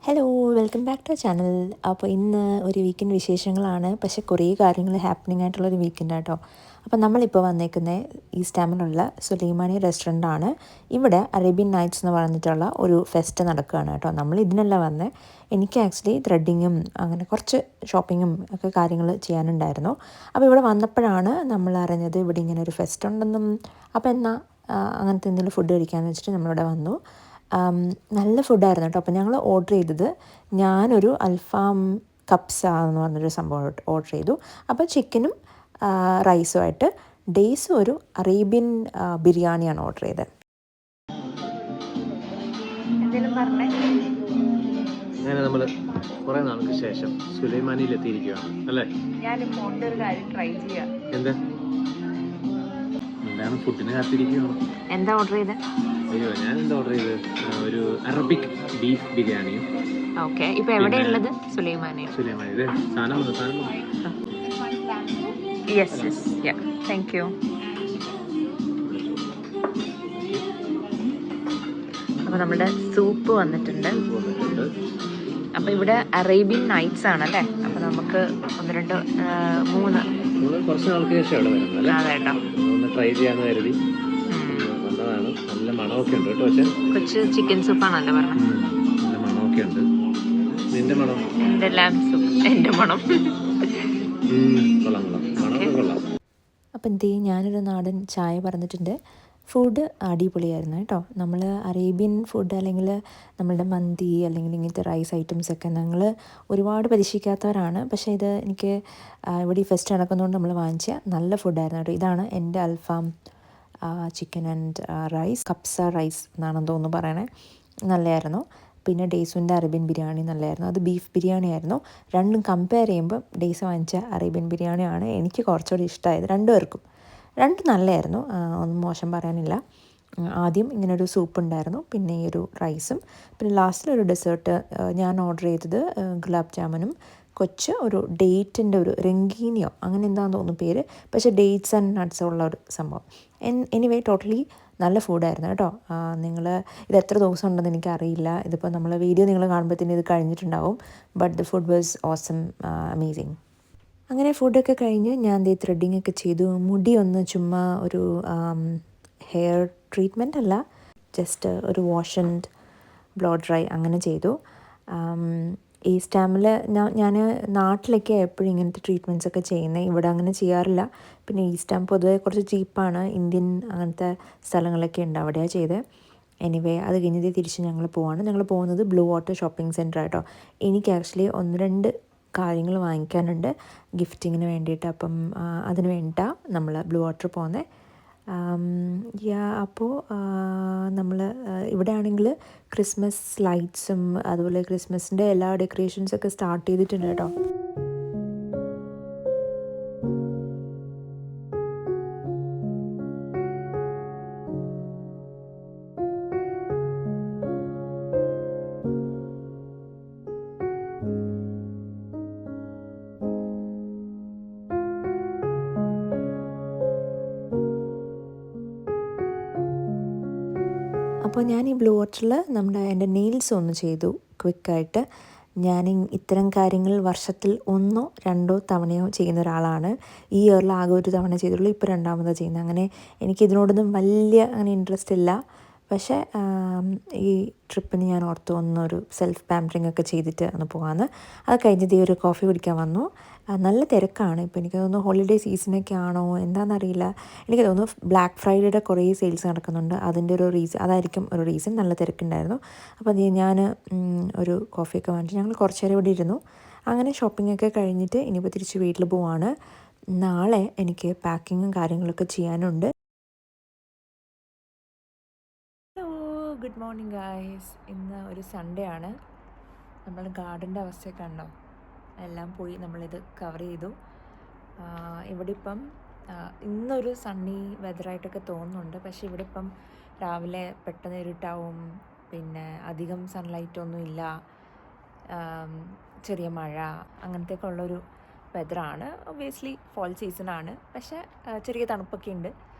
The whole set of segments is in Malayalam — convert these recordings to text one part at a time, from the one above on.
Hello welcome back to channel. അപ്പോൾ ഇന്ന് ഒരു വീക്കെൻഡ് വിശേഷങ്ങളാണ്, പക്ഷേ കുറേ കാര്യങ്ങൾ ഹാപ്പനിങ് ആയിട്ടുള്ളൊരു വീക്കെൻഡ് ആട്ടോ. അപ്പോൾ നമ്മളിപ്പോൾ വന്നേക്കുന്നത് ഈസ്റ്റ് ഡാമിലുള്ള സുലൈമാനി റെസ്റ്റോറൻ്റാണ്. ഇവിടെ അറേബ്യൻ നൈറ്റ്സ് എന്ന് പറഞ്ഞിട്ടുള്ള ഒരു ഫെസ്റ്റ് നടക്കുകയാണ് കേട്ടോ. നമ്മൾ ഇതിനല്ല വന്നത്. എനിക്ക് ആക്ച്വലി ത്രെഡിങ്ങും അങ്ങനെ കുറച്ച് ഷോപ്പിങ്ങും ഒക്കെ കാര്യങ്ങൾ ചെയ്യാനുണ്ടായിരുന്നു. അപ്പോൾ ഇവിടെ വന്നപ്പോഴാണ് നമ്മൾ അറിഞ്ഞത് ഇവിടെ ഇങ്ങനെ ഒരു ഫെസ്റ്റ് ഉണ്ടെന്നും. അപ്പോൾ എന്നാൽ അങ്ങനത്തെ എന്തെങ്കിലും ഫുഡ് കഴിക്കാമെന്ന് വെച്ചിട്ട് നമ്മളിവിടെ വന്നു. നല്ല ഫുഡായിരുന്നു കേട്ടോ. അപ്പോൾ ഞങ്ങൾ ഓർഡർ ചെയ്തത്, ഞാനൊരു അൽഫാം കപ്സ എന്ന് പറഞ്ഞൊരു സംഭവം ഓർഡർ ചെയ്തു. അപ്പോൾ ചിക്കനും റൈസുമായിട്ട്. ഡേയ്സും ഒരു അറേബ്യൻ ബിരിയാണിയാണ് ഓർഡർ ചെയ്തത്. അങ്ങനെ നമ്മൾ കുറേ നാൾക്ക് ശേഷം സുലൈമാനിയിൽ എത്തിയിരിക്കുകയാണ് അല്ലേ? ഞാനിപ്പോൾ ഒരു കാര്യം ട്രൈ ചെയ്യാം. എന്താണ് ഫുഡിന് കാത്തിരിക്കുകയാണ്. എന്താ ഓർഡർ ചെയ്തത്? അയ്യോ, ഞാൻ എന്താ ഓർഡർ ചെയ്തത്? ഒരു അറബിക് ബീഫ് ബിരിയാണിയും. ഓക്കെ, ഇപ്പോൾ എവിടെയുള്ളത്? സുലൈമാനി. ഇത് സാധനം yes yes, yeah, thank you. അപ്പോൾ നമ്മുടെ സൂപ്പ് വന്നിട്ടുണ്ട്. അപ്പോൾ ഇവിടെ അറേബ്യൻ നൈറ്റ്സ് ആണല്ലേ. അപ്പോൾ നമുക്ക് 1 2 3 കുറച്ച് നാൾക്ക് ശേഷം ഇവിടെ വരുന്നത്. അതെ, ഒന്ന് ട്രൈ ചെയ്യാന്ന് കരുതി വന്നതാണ്. നല്ല മണമൊക്കെ ഉണ്ട് കേട്ടോ. പക്ഷേ കൊച്ചു ചിക്കൻ സൂപ്പാണല്ലോ പറഞ്ഞത്. നല്ല മണമൊക്കെ ഉണ്ട്. നിന്റെ മണം? എൻ്റെ ലാം സൂപ്പ്. എൻ്റെ മണം കൊള്ളാം, മണമൊക്കെ കൊള്ളാം. അപ്പം എന്തേ, ഞാനൊരു നാടൻ ചായ പറഞ്ഞിട്ടുണ്ട്. ഫുഡ് അടിപൊളിയായിരുന്നു കേട്ടോ. നമ്മൾ അറേബ്യൻ ഫുഡ് അല്ലെങ്കിൽ നമ്മളുടെ മന്തി അല്ലെങ്കിൽ ഇങ്ങനത്തെ റൈസ് ഐറ്റംസൊക്കെ ഞങ്ങൾ ഒരുപാട് പരീക്ഷിക്കാത്തവരാണ്. പക്ഷേ ഇത് എനിക്ക് ഇവിടെ ഈ ഫെസ്റ്റ് നടക്കുന്നതുകൊണ്ട് നമ്മൾ വാങ്ങിച്ച നല്ല ഫുഡായിരുന്നു കേട്ടോ. ഇതാണ് എൻ്റെ അൽഫാം ചിക്കൻ ആൻഡ് റൈസ്, കപ്സ റൈസ് എന്നാണെന്ന് തോന്നുന്നു പറയണേ. നല്ലതായിരുന്നു. പിന്നെ ഡേയ്സുൻ്റെ അറേബ്യൻ ബിരിയാണി നല്ലതായിരുന്നു. അത് ബീഫ് ബിരിയാണി ആയിരുന്നു. രണ്ടും കമ്പയർ ചെയ്യുമ്പോൾ ഡേയ്സ് വാങ്ങിച്ച അറേബ്യൻ ബിരിയാണിയാണ് എനിക്ക് കുറച്ചുകൂടി ഇഷ്ടമായത്. രണ്ടും നല്ലതായിരുന്നു, ഒന്നും മോശം പറയാനില്ല. ആദ്യം ഇങ്ങനൊരു സൂപ്പ് ഉണ്ടായിരുന്നു, പിന്നെ ഈ ഒരു റൈസും, പിന്നെ ലാസ്റ്റിലൊരു ഡെസേർട്ട് ഞാൻ ഓർഡർ ചെയ്തത് ഗുലാബ് ജാമുനും കൊച്ച് ഒരു ഡേറ്റിൻ്റെ ഒരു രംഗീനിയോ അങ്ങനെ എന്താണെന്ന് തോന്നുന്നു പേര്. പക്ഷേ ഡേറ്റ്സ് ആൻഡ് നട്ട്സ് ഉള്ള ഒരു സംഭവം. എനിവേ ടോട്ടലി നല്ല ഫുഡായിരുന്നു കേട്ടോ. നിങ്ങൾ ഇത് എത്ര ദിവസം ഉണ്ടെന്ന് എനിക്കറിയില്ല. ഇതിപ്പോൾ നമ്മൾ വീഡിയോ നിങ്ങൾ കാണുമ്പോഴത്തേന് ഇത് കഴിഞ്ഞിട്ടുണ്ടാവും. But the food was awesome, amazing. അങ്ങനെ ഫുഡൊക്കെ കഴിഞ്ഞ് ഞാൻ ദേ ത്രെഡിങ് ഒക്കെ ചെയ്തു. മുടി ഒന്ന് ചുമ്മാ ഒരു ഹെയർ ട്രീറ്റ്മെൻ്റ് അല്ല, ജസ്റ്റ് ഒരു വാഷ് ആൻഡ് ബ്ലോ ഡ്രൈ അങ്ങനെ ചെയ്തു. ഈ സ്റ്റാമിൽ ഞാൻ നാട്ടിലൊക്കെ എപ്പോഴും ഇങ്ങനത്തെ ട്രീറ്റ്മെൻറ്റ്സ് ഒക്കെ ചെയ്യുന്നത്. ഇവിടെ അങ്ങനെ ചെയ്യാറില്ല. പിന്നെ ഈ സ്റ്റാം പൊതുവെ കുറച്ച് ചീപ്പാണ്. ഇന്ത്യൻ അങ്ങനത്തെ സ്ഥലങ്ങളൊക്കെ ഉണ്ട്, അവിടെയാണ് ചെയ്തത്. എനിവേ അത് കഴിഞ്ഞത് തിരിച്ച് ഞങ്ങൾ പോകുന്നത് ബ്ലൂ വാട്ടർ ഷോപ്പിംഗ് സെൻറ്റർ ആട്ടോ. എനിക്ക് ആക്ച്വലി 1 2 കാര്യങ്ങൾ വാങ്ങിക്കാനുണ്ട് ഗിഫ്റ്റിങ്ങിന് വേണ്ടിയിട്ട്. അപ്പം അതിന് വേണ്ടിയിട്ടാണ് നമ്മൾ ബ്ലൂ വാട്ടർ പോകുന്നത്. അപ്പോൾ നമ്മൾ ഇവിടെ ആണെങ്കിൽ ക്രിസ്മസ് ലൈറ്റ്സും അതുപോലെ ക്രിസ്മസിൻ്റെ എല്ലാ ഡെക്കറേഷൻസൊക്കെ സ്റ്റാർട്ട് ചെയ്തിട്ടുണ്ട് കേട്ടോ. അപ്പോൾ ഞാൻ ഈ ബ്ലൂ വാട്ടറിൽ എൻ്റെ നെയിൽസ് ഒന്ന് ചെയ്തു ക്വിക്കായിട്ട്. ഞാൻ ഇത്തരം കാര്യങ്ങൾ വർഷത്തിൽ 1 2 തവണയോ ചെയ്യുന്ന ഒരാളാണ്. ഈ ഇയറിൽ ആകെ 1 തവണ ചെയ്തുള്ളൂ, ഇപ്പോൾ 2ാമതാണ് ചെയ്യുന്നത്. അങ്ങനെ എനിക്കിതിനോടൊന്നും വലിയ അങ്ങനെ ഇൻട്രസ്റ്റ് ഇല്ല. പക്ഷേ ഈ ട്രിപ്പിന് ഞാൻ ഓർത്തു ഒന്നൊരു സെൽഫ് പാമ്പറിങ് ഒക്കെ ചെയ്തിട്ട് ഒന്ന് പോകാമെന്ന്. അത് കഴിഞ്ഞത് ഈ ഒരു കോഫി കുടിക്കാൻ വന്നു. നല്ല തിരക്കാണ് ഇപ്പോൾ. എനിക്ക് തോന്നുന്നു ഹോളിഡേ സീസണൊക്കെ ആണോ എന്താണെന്നറിയില്ല. എനിക്ക് തോന്നുന്നു ബ്ലാക്ക് ഫ്രൈഡേയുടെ കുറേ സെയിൽസ് നടക്കുന്നുണ്ട്, അതിൻ്റെ ഒരു അതായിരിക്കും ഒരു റീസൺ. നല്ല തിരക്കുണ്ടായിരുന്നു. അപ്പോൾ ഞാൻ ഒരു കോഫിയൊക്കെ വാങ്ങിച്ചു ഞങ്ങൾ കുറച്ച് നേരം ഇവിടെ ഇരുന്നു. അങ്ങനെ ഷോപ്പിംഗ് ഒക്കെ കഴിഞ്ഞിട്ട് ഇനിയിപ്പോൾ തിരിച്ച് വീട്ടിൽ പോവാണ്. നാളെ എനിക്ക് പാക്കിങ്ങും കാര്യങ്ങളൊക്കെ ചെയ്യാനുണ്ട്. Good morning guys. ഇന്ന് ഒരു സൺഡേ ആണ്. നമ്മൾ ഗാർഡൻ്റെ അവസ്ഥയൊക്കെ കണ്ടോ? എല്ലാം പോയി നമ്മളിത് കവർ ചെയ്തു. ഇവിടെ ഇപ്പം ഇന്നൊരു സണ്ണി വെതറായിട്ടൊക്കെ തോന്നുന്നുണ്ട്. പക്ഷേ ഇവിടെ ഇപ്പം രാവിലെ പെട്ടെന്ന് ഇരുട്ടാവും, പിന്നെ അധികം സൺലൈറ്റൊന്നും ഇല്ല, ചെറിയ മഴ അങ്ങനത്തെയൊക്കെ ഉള്ളൊരു വെതറാണ്. ഒബ്വിയസ്ലി ഫോൾ സീസണാണ്, പക്ഷേ ചെറിയ തണുപ്പൊക്കെ ഉണ്ട്.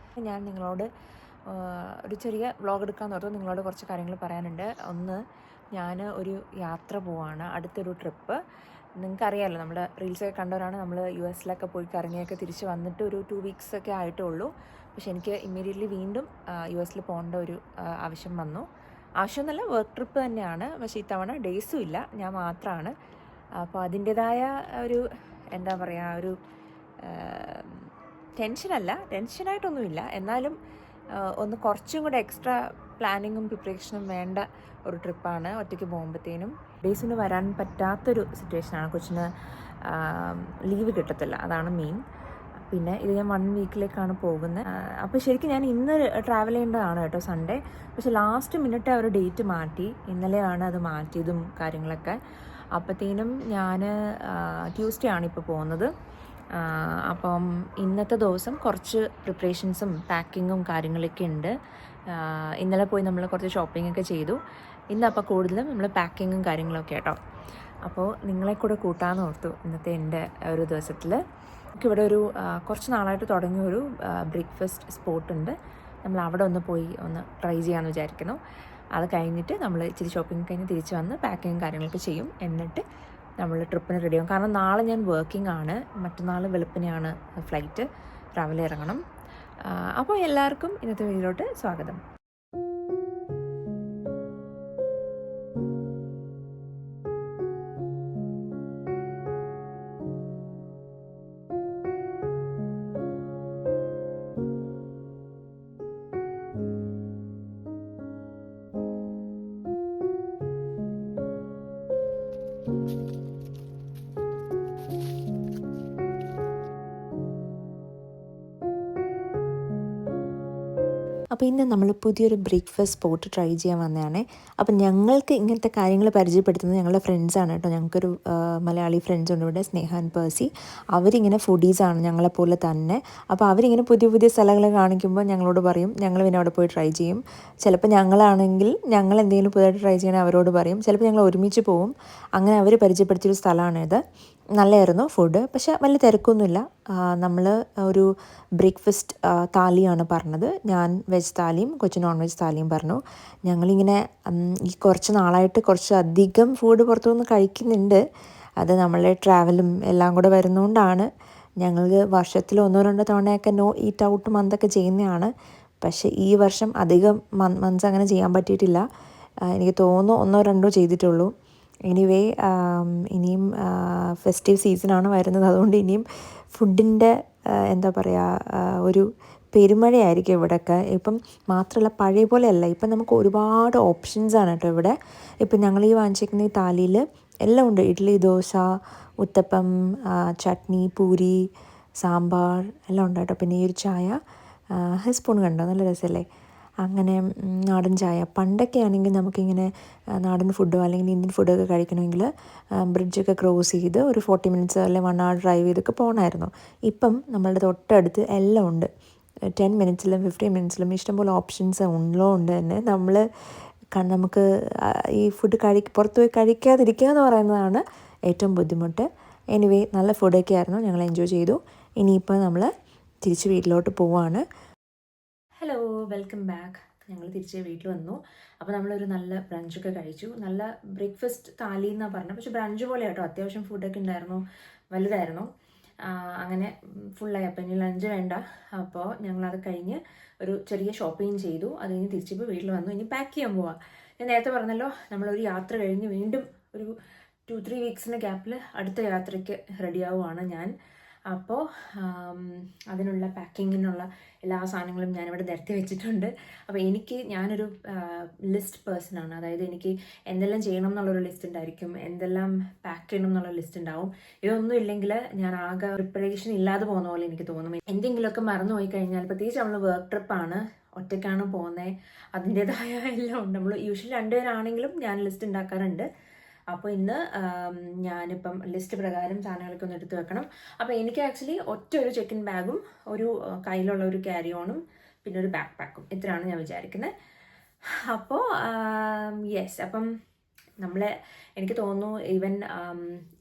ഞാൻ നിങ്ങളോട് ഒരു ചെറിയ വ്ളോഗ് എടുക്കാമെന്ന് ഓർത്തു. നിങ്ങളോട് കുറച്ച് കാര്യങ്ങൾ പറയാനുണ്ട്. ഒന്ന്, ഞാൻ ഒരു യാത്ര പോവാണ്, അടുത്തൊരു ട്രിപ്പ്. നിങ്ങൾക്കറിയാമല്ലോ, നമ്മുടെ റീൽസൊക്കെ കണ്ടവരാണ്, നമ്മൾ US പോയി കറങ്ങിയൊക്കെ തിരിച്ച് വന്നിട്ട് ഒരു 2 വീക്സ് ഒക്കെ ആയിട്ടേ ഉള്ളൂ. പക്ഷെ എനിക്ക് ഇമ്മീഡിയറ്റ്ലി വീണ്ടും US പോകേണ്ട ഒരു ആവശ്യം വന്നു. ആവശ്യമൊന്നുമല്ല, വർക്ക് ട്രിപ്പ് തന്നെയാണ്. പക്ഷേ ഇത്തവണ ഡേയ്സും ഇല്ല, ഞാൻ മാത്രമാണ്. അപ്പോൾ അതിൻ്റേതായ ഒരു എന്താ പറയുക, ഒരു ടെൻഷനായിട്ടൊന്നുമില്ല, എന്നാലും ഒന്ന് കുറച്ചും കൂടെ എക്സ്ട്രാ പ്ലാനിങ്ങും പ്രിപ്പറേഷനും വേണ്ട ഒരു ട്രിപ്പാണ്. ഒറ്റയ്ക്ക് പോകുമ്പോഴത്തേനും ഡേയ്സിന് വരാൻ പറ്റാത്തൊരു സിറ്റുവേഷനാണ്. കൊച്ചിന് ലീവ് കിട്ടത്തില്ല, അതാണ് മെയിൻ. പിന്നെ ഇത് ഞാൻ 1 വീക്കിലേക്കാണ് പോകുന്നത്. അപ്പോൾ ശരിക്കും ഞാൻ ഇന്ന് ട്രാവൽ ചെയ്യേണ്ടതാണ് കേട്ടോ, സൺഡേ. പക്ഷെ ലാസ്റ്റ് മിനിറ്റ് അവർ ഡേറ്റ് മാറ്റി, ഇന്നലെയാണ് അത് മാറ്റിയതും കാര്യങ്ങളൊക്കെ. അപ്പോഴത്തേനും ഞാൻ ട്യൂസ്ഡേ ആണ് ഇപ്പോൾ പോകുന്നത്. അപ്പം ഇന്നത്തെ ദിവസം കുറച്ച് പ്രിപ്പറേഷൻസും പാക്കിങ്ങും കാര്യങ്ങളൊക്കെ ഉണ്ട്. ഇന്നലെ പോയി നമ്മൾ കുറച്ച് ഷോപ്പിങ്ങൊക്കെ ചെയ്തു. ഇന്നപ്പോൾ കൂടുതലും നമ്മൾ പാക്കിങ്ങും കാര്യങ്ങളൊക്കെ കേട്ടോ. അപ്പോൾ നിങ്ങളെ കൂടെ കൂട്ടാമെന്ന് ഓർത്തു ഇന്നത്തെ എൻ്റെ ഒരു ദിവസത്തിൽ. നമുക്കിവിടെ ഒരു കുറച്ച് നാളായിട്ട് തുടങ്ങിയ ഒരു ബ്രേക്ക്ഫാസ്റ്റ് സ്പോട്ടുണ്ട്. നമ്മൾ അവിടെ പോയി ഒന്ന് ട്രൈ ചെയ്യാമെന്ന് വിചാരിക്കുന്നു. അത് കഴിഞ്ഞിട്ട് നമ്മൾ ഇച്ചിരി ഷോപ്പിംഗ് കഴിഞ്ഞ് തിരിച്ച് വന്ന് പാക്കിങ്ങും കാര്യങ്ങളൊക്കെ ചെയ്യും. എന്നിട്ട് നമ്മൾ ട്രിപ്പിന് റെഡിയാകും. കാരണം നാളെ ഞാൻ വർക്കിംഗ് ആണ്, മറ്റന്നാൾ വെളുപ്പിനെയാണ് ഫ്ലൈറ്റ്, രാവിലെ ഇറങ്ങണം. അപ്പോൾ എല്ലാവർക്കും ഇന്നത്തെ വീഡിയോയിലോട്ട് സ്വാഗതം. അപ്പോൾ ഇന്ന് നമ്മൾ പുതിയൊരു ബ്രേക്ക്ഫാസ്റ്റ് സ്പോട്ട് ട്രൈ ചെയ്യാൻ വന്നതാണ്. അപ്പം ഞങ്ങൾക്ക് ഇങ്ങനത്തെ കാര്യങ്ങൾ പരിചയപ്പെടുത്തുന്നത് ഞങ്ങളുടെ ഫ്രണ്ട്സാണ് കേട്ടോ. ഞങ്ങൾക്കൊരു മലയാളി ഫ്രണ്ട്സ് ഉണ്ട് ഇവിടെ, സ്നേഹ ആൻഡ് പേഴ്സി. അവരിങ്ങനെ ഫുഡീസാണ് ഞങ്ങളെപ്പോലെ തന്നെ. അപ്പോൾ അവരിങ്ങനെ പുതിയ പുതിയ സ്ഥലങ്ങൾ കാണിക്കുമ്പോൾ ഞങ്ങളോട് പറയും, ഞങ്ങൾ പിന്നെ അവിടെ പോയി ട്രൈ ചെയ്യും. ചിലപ്പോൾ ഞങ്ങളാണെങ്കിൽ ഞങ്ങൾ എന്തെങ്കിലും പുതിയതായിട്ട് ട്രൈ ചെയ്യണമെങ്കിൽ അവരോട് പറയും. ചിലപ്പോൾ ഞങ്ങൾ ഒരുമിച്ച് പോവും. അങ്ങനെ അവർ പരിചയപ്പെടുത്തിയൊരു സ്ഥലമാണിത്. നല്ലതായിരുന്നു ഫുഡ്, പക്ഷേ വലിയ തിരക്കൊന്നുമില്ല. നമ്മൾ ഒരു ബ്രേക്ക്ഫാസ്റ്റ് താലിയാണ് പറഞ്ഞത്. ഞാൻ വെജ് താലിയും കൊച്ചു നോൺ വെജ് താലിയും പറഞ്ഞു. ഞങ്ങളിങ്ങനെ ഈ കുറച്ച് നാളായിട്ട് കുറച്ച് അധികം ഫുഡ് പുറത്തുനിന്ന് കഴിക്കുന്നുണ്ട്. അത് നമ്മളെ ട്രാവലും എല്ലാം കൂടെ വരുന്നതുകൊണ്ടാണ്. ഞങ്ങൾക്ക് വർഷത്തിൽ 1-2 തവണയൊക്കെ നോ ഈറ്റ് ഔട്ട് മന്തൊക്കെ ചെയ്യുന്നതാണ്. പക്ഷേ ഈ വർഷം അധികം മന്ത്സ് അങ്ങനെ ചെയ്യാൻ പറ്റിയിട്ടില്ല. എനിക്ക് തോന്നുന്നു 1-2 ചെയ്തിട്ടുള്ളൂ. എനിവേ ഇനിയും ഫെസ്റ്റീവ് സീസണാണ് വരുന്നത്. അതുകൊണ്ട് ഇനിയും ഫുഡിൻ്റെ എന്താ പറയുക, ഒരു പെരുമഴയായിരിക്കും ഇവിടെയൊക്കെ. ഇപ്പം മാത്രമല്ല, പഴയ പോലെയല്ല, ഇപ്പം നമുക്ക് ഒരുപാട് ഓപ്ഷൻസാണ് കേട്ടോ ഇവിടെ. ഇപ്പം ഞങ്ങൾ ഈ വാങ്ങിച്ചിരിക്കുന്ന ഈ താലിയിൽ എല്ലാം ഉണ്ട്. ഇഡ്ഡലി, ദോശ, ഉത്തപ്പം, ചട്നി, പൂരി, സാമ്പാർ എല്ലാം ഉണ്ട് കേട്ടോ. പിന്നെ ഈ ഒരു ചായ, സ്പൂൺ കണ്ടോ, നല്ല രസമല്ലേ. അങ്ങനെ നാടൻ ചായ. പണ്ടൊക്കെ ആണെങ്കിൽ നമുക്കിങ്ങനെ നാടൻ ഫുഡോ അല്ലെങ്കിൽ ഇന്ത്യൻ ഫുഡൊക്കെ കഴിക്കണമെങ്കിൽ ബ്രിഡ്ജൊക്കെ ക്രോസ് ചെയ്ത് ഒരു 40 മിനിറ്റ്സ് അല്ലെങ്കിൽ 1 hour ഡ്രൈവ് ചെയ്തൊക്കെ പോകണമായിരുന്നു. ഇപ്പം നമ്മളുടെ തൊട്ടടുത്ത് എല്ലാം ഉണ്ട്. 10 മിനിറ്റ്സിലും 15 മിനിറ്റ്സിലും ഇഷ്ടംപോലെ ഓപ്ഷൻസ് ഉള്ളതുകൊണ്ട് തന്നെ നമുക്ക് ഈ ഫുഡ് പുറത്ത് പോയി കഴിക്കാതിരിക്കുക എന്ന് പറയുന്നതാണ് ഏറ്റവും ബുദ്ധിമുട്ട്. എനിവേ നല്ല ഫുഡൊക്കെ ആയിരുന്നു, ഞങ്ങൾ എൻജോയ് ചെയ്തു. ഇനിയിപ്പോൾ നമ്മൾ തിരിച്ച് വീട്ടിലോട്ട് പോവാണ്. Hello, welcome back. ഞങ്ങൾ തിരിച്ച് വീട്ടിൽ വന്നു. അപ്പോൾ നമ്മളൊരു നല്ല ബ്രഞ്ചൊക്കെ കഴിച്ചു. നല്ല ബ്രേക്ക്ഫാസ്റ്റ് താലി എന്നാണ് പറഞ്ഞത്, പക്ഷേ ബ്രഞ്ച് പോലെ കേട്ടോ. അത്യാവശ്യം ഫുഡൊക്കെ ഉണ്ടായിരുന്നു, വലുതായിരുന്നു. അങ്ങനെ ഫുള്ളായി. അപ്പോൾ ഇനി ലഞ്ച് വേണ്ട. അപ്പോൾ ഞങ്ങളത് കഴിഞ്ഞ് ഒരു ചെറിയ ഷോപ്പിംഗ് ചെയ്തു. അത് കഴിഞ്ഞ് തിരിച്ചിപ്പോൾ വീട്ടിൽ വന്നു. ഇനി പാക്ക് ചെയ്യാൻ പോവാം. ഞാൻ നേരത്തെ പറഞ്ഞല്ലോ, നമ്മളൊരു യാത്ര കഴിഞ്ഞ് വീണ്ടും ഒരു 2-3 വീക്സിൻ്റെ ഗ്യാപ്പിൽ അടുത്ത യാത്രയ്ക്ക് റെഡിയാവുകയാണ് ഞാൻ. അപ്പോൾ അതിനുള്ള പാക്കിങ്ങിനുള്ള എല്ലാ സാധനങ്ങളും ഞാനിവിടെ നിരത്തി വെച്ചിട്ടുണ്ട്. അപ്പോൾ ഞാനൊരു ലിസ്റ്റ് പേഴ്സണാണ്. അതായത് എനിക്ക് എന്തെല്ലാം ചെയ്യണം എന്നുള്ളൊരു ലിസ്റ്റ് ഉണ്ടായിരിക്കും, എന്തെല്ലാം പാക്ക് ചെയ്യണം എന്നുള്ള ലിസ്റ്റ് ഉണ്ടാവും. ഇതൊന്നും ഇല്ലെങ്കിൽ ഞാൻ ആകെ പ്രിപ്പറേഷൻ ഇല്ലാതെ പോകുന്ന പോലെ എനിക്ക് തോന്നും. എന്തെങ്കിലുമൊക്കെ മറന്നു പോയി കഴിഞ്ഞാൽ, പ്രത്യേകിച്ച് നമ്മൾ വർക്ക് ട്രിപ്പാണ്, ഒറ്റയ്ക്കാണ് പോകുന്നത്, അതിൻ്റേതായ എല്ലാം ഉണ്ട്. നമ്മൾ യൂഷ്വലി 2 പേരാണെങ്കിലും ഞാൻ ലിസ്റ്റ് ഉണ്ടാക്കാറുണ്ട്. അപ്പോൾ ഇന്ന് ഞാനിപ്പം ലിസ്റ്റ് പ്രകാരം സാധനങ്ങളൊക്കെ ഒന്ന് എടുത്ത് വെക്കണം. അപ്പോൾ എനിക്ക് ആക്ച്വലി ഒരു ചെക്കിൻ ബാഗും ഒരു കയ്യിലുള്ള ഒരു ക്യാരി ഓണും പിന്നെ ഒരു ബാക്ക് പാക്കും, ഇത്രയാണ് ഞാൻ വിചാരിക്കുന്നത്. അപ്പോൾ യെസ്, അപ്പം നമ്മൾ എനിക്ക് തോന്നുന്നു ഈവൻ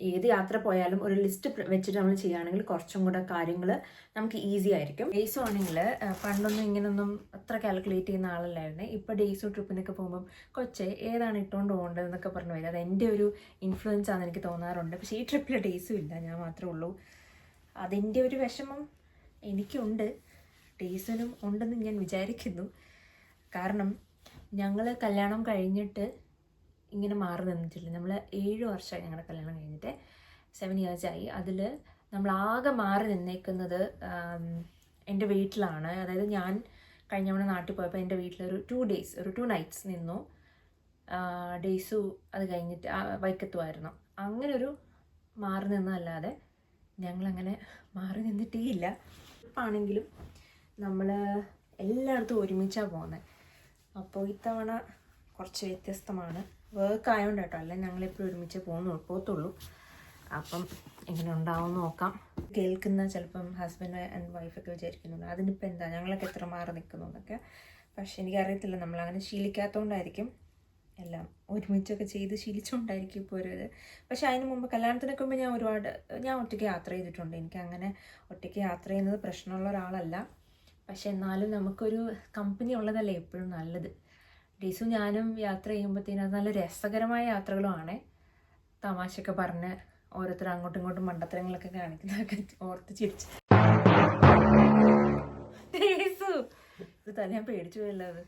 ഏത് യാത്ര പോയാലും ഒരു ലിസ്റ്റ് വെച്ചിട്ട് നമ്മൾ ചെയ്യുകയാണെങ്കിൽ കുറച്ചും കൂടെ കാര്യങ്ങൾ നമുക്ക് ഈസി ആയിരിക്കും. ഡേയ്സും ആണെങ്കിൽ പണ്ടൊന്നും ഇങ്ങനൊന്നും അത്ര കാൽക്കുലേറ്റ് ചെയ്യുന്ന ആളല്ലായിരുന്നു. ഇപ്പോൾ ഡേയ്സും ട്രിപ്പിനൊക്കെ പോകുമ്പം കൊച്ചെ ഏതാണ് ഇട്ടുകൊണ്ട് പോകേണ്ടതെന്നൊക്കെ പറഞ്ഞു വരും. അത് എൻ്റെ ഒരു ഇൻഫ്ലുവൻസ് ആണെന്ന് എനിക്ക് തോന്നാറുണ്ട്. പക്ഷേ ഈ ട്രിപ്പിൽ ഡേയ്സും ഇല്ല, ഞാൻ മാത്രമേ ഉള്ളൂ. അതിൻ്റെ ഒരു വിഷമം എനിക്കുണ്ട്, ഡേയ്സിനും ഉണ്ടെന്ന് ഞാൻ വിചാരിക്കുന്നു. കാരണം ഞങ്ങൾ കല്യാണം കഴിഞ്ഞിട്ട് ഇങ്ങനെ മാറി നിന്നിട്ടില്ല. നമ്മൾ 7 വർഷമായി ഞങ്ങളുടെ കല്യാണം കഴിഞ്ഞിട്ട്, 7 years ആയി. അതിൽ നമ്മൾ ആകെ മാറി നിന്നേക്കുന്നത് എൻ്റെ വീട്ടിലാണ്. അതായത് ഞാൻ കഴിഞ്ഞ തവണ നാട്ടിൽ പോയപ്പോൾ എൻ്റെ വീട്ടിലൊരു 2 days, ഒരു 2 nights നിന്നു. ഡേയ്സു അത് കഴിഞ്ഞിട്ട് വൈക്കത്തുമായിരുന്നു. അങ്ങനെ ഒരു മാറി നിന്നതല്ലാതെ ഞങ്ങളങ്ങനെ മാറി നിന്നിട്ടേ ഇല്ല. ഇപ്പാണെങ്കിലും നമ്മൾ എല്ലായിടത്തും ഒരുമിച്ചാണ് പോകുന്നത്. അപ്പോൾ ഇത്തവണ കുറച്ച് വ്യത്യസ്തമാണ്. വർക്ക് ആയതുകൊണ്ട് കേട്ടോ, അല്ല ഞങ്ങളെപ്പോഴും ഒരുമിച്ച് പോകത്തുള്ളൂ. അപ്പം എങ്ങനെ ഉണ്ടാവും നോക്കാം. കേൾക്കുന്ന ചിലപ്പം ഹസ്ബൻഡ് ആൻഡ് വൈഫൊക്കെ വിചാരിക്കുന്നുണ്ട് അതിനിപ്പോൾ എന്താ ഞങ്ങളൊക്കെ എത്ര മാറി നിൽക്കുന്നു എന്നൊക്കെ. പക്ഷെ എനിക്കറിയത്തില്ല, നമ്മളങ്ങനെ ശീലിക്കാത്തതുകൊണ്ടായിരിക്കും, എല്ലാം ഒരുമിച്ചൊക്കെ ചെയ്ത് ശീലിച്ചുകൊണ്ടായിരിക്കും ഇപ്പോൾ ഒരു ഇത്. പക്ഷെ അതിന് മുമ്പ് കല്യാണത്തിനൊക്കെ മുമ്പ് ഞാൻ ഒറ്റയ്ക്ക് യാത്ര ചെയ്തിട്ടുണ്ട്. എനിക്കങ്ങനെ ഒറ്റയ്ക്ക് യാത്ര ചെയ്യുന്നത് പ്രശ്നമുള്ള ഒരാളല്ല. പക്ഷെ എന്നാലും നമുക്കൊരു കമ്പനി ഉള്ളതല്ലേ എപ്പോഴും നല്ലത്. ഡേയ്സും ഞാനും യാത്ര ചെയ്യുമ്പോഴത്തേനും അത് നല്ല രസകരമായ യാത്രകളുമാണ്. തമാശയൊക്കെ പറഞ്ഞ് ഓരോരുത്തർ അങ്ങോട്ടും ഇങ്ങോട്ടും മണ്ടത്തരങ്ങളൊക്കെ കാണിക്കുന്നതൊക്കെ ഓർത്ത് ചിരിച്ചു. ഡേയ്സു ഇത് തന്നെ ഞാൻ പേടിച്ചു പോയല്ലോ. അത്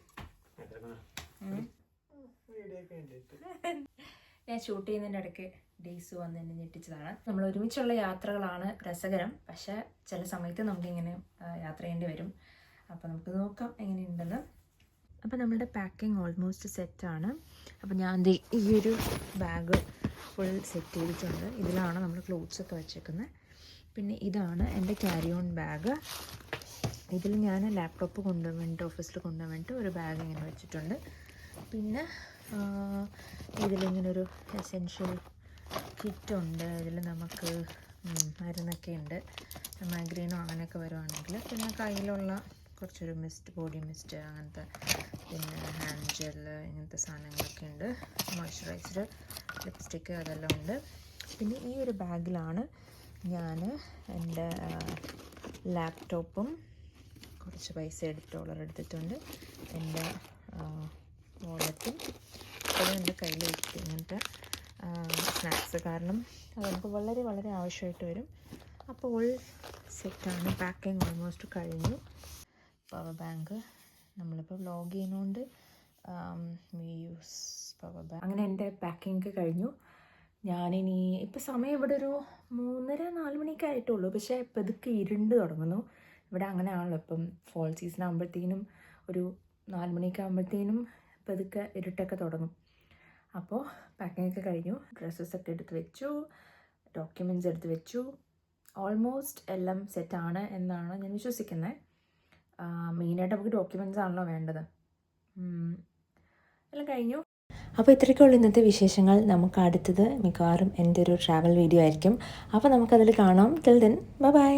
ഞാൻ ഷൂട്ട് ചെയ്യുന്നതിൻ്റെ ഇടയ്ക്ക് ഡേയ്സു വന്ന് എന്നെ ഞെട്ടിച്ചതാണ്. നമ്മൾ ഒരുമിച്ചുള്ള യാത്രകളാണ് രസകരം. പക്ഷേ ചില സമയത്ത് നമുക്കിങ്ങനെ യാത്ര ചെയ്യേണ്ടി വരും. അപ്പോൾ നമുക്ക് നോക്കാം എങ്ങനെയുണ്ടെന്ന്. അപ്പോൾ നമ്മളുടെ പാക്കിംഗ് ഓൾമോസ്റ്റ് സെറ്റാണ്. അപ്പോൾ ഞാൻ ഈ ഒരു ബാഗ് ഫുൾ സെറ്റ് ചെയ്തിട്ടുണ്ട്. ഇതിലാണ് നമ്മൾ ക്ലോത്ത്സൊക്കെ വെച്ചേക്കുന്നത്. പിന്നെ ഇതാണ് എൻ്റെ ക്യാരി ഓൺ ബാഗ്. ഇതിൽ ഞാൻ ലാപ്ടോപ്പ് കൊണ്ടുപോകാൻ വേണ്ടിയിട്ട്, ഓഫീസിൽ കൊണ്ടുപോകാൻ വേണ്ടിയിട്ട് ഒരു ബാഗ് ഇങ്ങനെ വെച്ചിട്ടുണ്ട്. പിന്നെ ഇതിലിങ്ങനൊരു എസെൻഷ്യൽ കിറ്റുണ്ട്. ഇതിൽ നമുക്ക് മരുന്നൊക്കെ ഉണ്ട്, മൈഗ്രെയിനോ അങ്ങനെയൊക്കെ വരുവാണെങ്കിൽ. പിന്നെ കയ്യിലുള്ള കുറച്ചൊരു മിസ്റ്റ്, ബോഡി മിസ്റ്റ് അങ്ങനത്തെ, പിന്നെ ഹാൻഡ് ജെല്ല് ഇങ്ങനത്തെ സാധനങ്ങളൊക്കെ ഉണ്ട്. മോയ്സ്ചറൈസർ, ലിപ്സ്റ്റിക്ക് അതെല്ലാം ഉണ്ട്. പിന്നെ ഈ ഒരു ബാഗിലാണ് ഞാൻ എൻ്റെ ലാപ്ടോപ്പും കുറച്ച് പൈസ എടുത്തിട്ടുണ്ട്, എൻ്റെ വാലറ്റും, അത് എൻ്റെ കയ്യിൽ വെച്ചിട്ട് ഇങ്ങനത്തെ സ്നാക്സ്. കാരണം അത് നമുക്ക് വളരെ വളരെ ആവശ്യമായിട്ട് വരും. അപ്പോൾ സെറ്റാണ്. പാക്കിംഗ് ഓൾമോസ്റ്റ് കഴിഞ്ഞു. പവർ ബാങ്ക് നമ്മളിപ്പോൾ വ്ലോഗ് ചെയ്യുന്നതുകൊണ്ട് വി യൂസ് പവർ ബാങ്ക്. അങ്ങനെ എൻ്റെ പാക്കിംഗ് കഴിഞ്ഞു. ഞാനിനി ഇപ്പോൾ സമയം ഇവിടെ ഒരു 3:30-4 മണിയൊക്കെ ആയിട്ടുള്ളൂ. പക്ഷേ ഇപ്പോൾ ഇതൊക്കെ ഇരുണ്ട് തുടങ്ങുന്നു. ഇവിടെ അങ്ങനെയാണല്ലോ, ഇപ്പം ഫോൾ സീസൺ ആകുമ്പോഴത്തേനും ഒരു 4 മണിയൊക്കെ ആകുമ്പോഴത്തേനും ഇപ്പോൾ ഇതൊക്കെ ഇരുട്ടൊക്കെ തുടങ്ങും. അപ്പോൾ പാക്കിംഗ് ഒക്കെ കഴിഞ്ഞു. ഡ്രസ്സസൊക്കെ എടുത്ത് വെച്ചു, ഡോക്യുമെൻറ്റ്സ് എടുത്ത് വെച്ചു. ഓൾമോസ്റ്റ് എല്ലാം സെറ്റാണ് എന്നാണ് ഞാൻ വിശ്വസിക്കുന്നത്. മെയിനായിട്ട് നമുക്ക് ഡോക്യുമെൻറ്റ്സ് ആണല്ലോ വേണ്ടത്. എല്ലാം കഴിഞ്ഞു. അപ്പോൾ ഇത്രയ്ക്കുള്ള ഇന്നത്തെ വിശേഷങ്ങൾ. നമുക്ക് അടുത്തത് മിക്കവാറും എൻ്റെ ഒരു ട്രാവൽ വീഡിയോ ആയിരിക്കും. അപ്പോൾ നമുക്കതിൽ കാണാം. Till then bye bye.